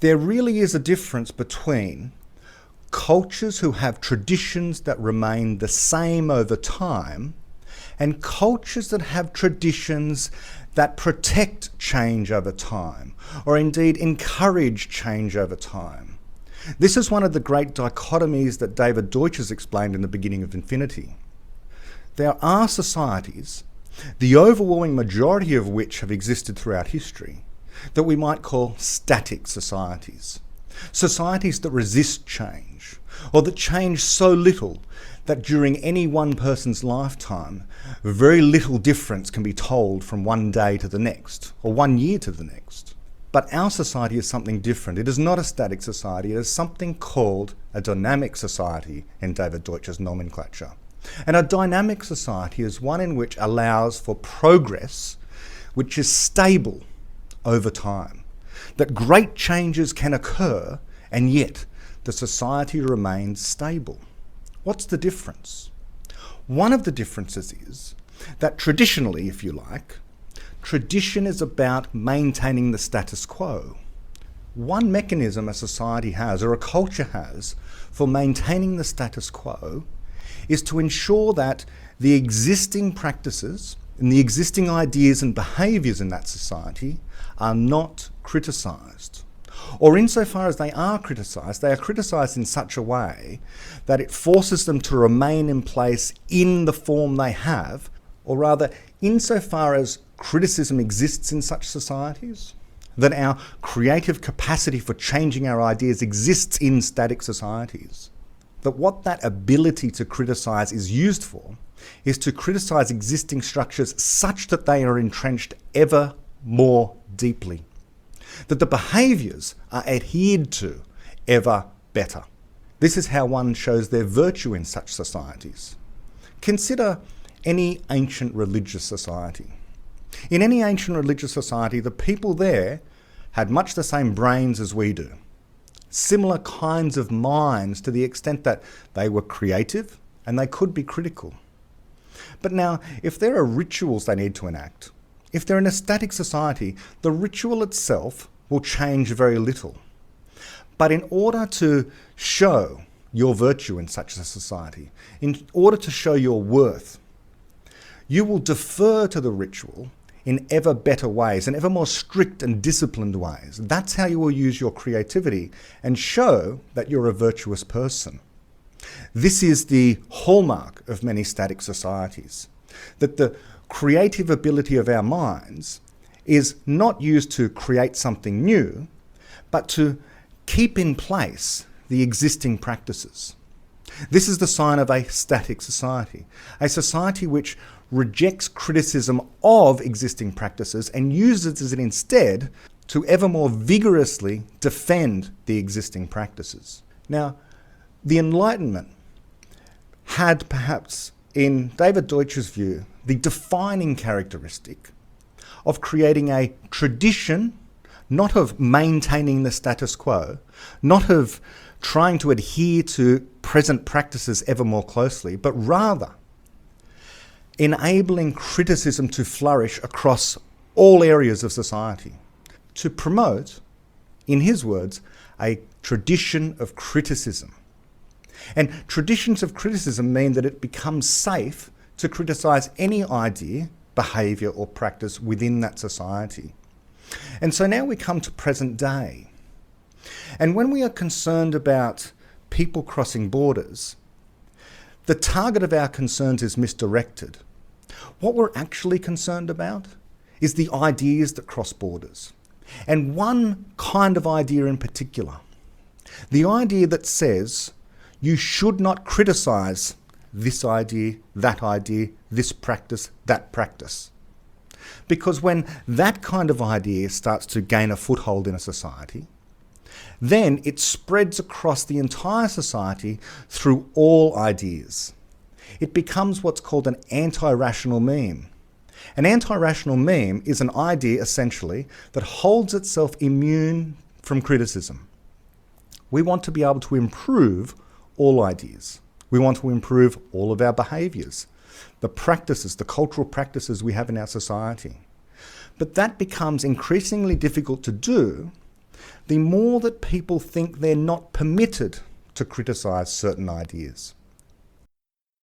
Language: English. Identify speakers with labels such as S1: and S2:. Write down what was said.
S1: There really is a difference between cultures who have traditions that remain the same over time and cultures that have traditions that protect change over time, or indeed encourage change over time. This is one of the great dichotomies that David Deutsch has explained in The Beginning of Infinity. There are societies, the overwhelming majority of which have existed throughout history, that we might call static societies. Societies that resist change, or that change so little that during any one person's lifetime, very little difference can be told from one day to the next, or 1 year to the next. But our society is something different. It is not a static society. It is something called a dynamic society in David Deutsch's nomenclature. And a dynamic society is one in which allows for progress which is stable over time. That great changes can occur and yet the society remains stable. What's the difference? One of the differences is that traditionally, if you like, tradition is about maintaining the status quo. One mechanism a society has, or a culture has, for maintaining the status quo is to ensure that the existing practices and the existing ideas and behaviours in that society are not criticised. Or insofar as they are criticised in such a way that it forces them to remain in place in the form they have, or rather, insofar as criticism exists in such societies, that our creative capacity for changing our ideas exists in static societies. That what that ability to criticise is used for is to criticise existing structures such that they are entrenched ever more deeply. That the behaviours are adhered to ever better. This is how one shows their virtue in such societies. Consider any ancient religious society. In any ancient religious society, the people there had much the same brains as we do. Similar kinds of minds to the extent that they were creative and they could be critical. But now, if there are rituals they need to enact, if they're in a static society, the ritual itself will change very little. But in order to show your virtue in such a society, in order to show your worth, you will defer to the ritual in ever better ways, in ever more strict and disciplined ways. That's how you will use your creativity and show that you're a virtuous person. This is the hallmark of many static societies, that the creative ability of our minds is not used to create something new, but to keep in place the existing practices. This is the sign of a static society, a society which rejects criticism of existing practices and uses it instead to ever more vigorously defend the existing practices. Now, the Enlightenment had perhaps, in David Deutsch's view, the defining characteristic of creating a tradition, not of maintaining the status quo, not of trying to adhere to present practices ever more closely, but rather enabling criticism to flourish across all areas of society, to promote, in his words, a tradition of criticism. And traditions of criticism mean that it becomes safe to criticise any idea, behaviour or practice within that society. And so now we come to present day. And when we are concerned about people crossing borders, the target of our concerns is misdirected. What we're actually concerned about is the ideas that cross borders. And one kind of idea in particular, the idea that says you should not criticise this idea, this practice, that practice. Because when that kind of idea starts to gain a foothold in a society, then it spreads across the entire society through all ideas. It becomes what's called an antirational meme. An antirational meme is an idea, essentially, that holds itself immune from criticism. We want to be able to improve all ideas. We want to improve all of our behaviours, the practices, the cultural practices we have in our society. But that becomes increasingly difficult to do the more that people think they're not permitted to criticise certain ideas.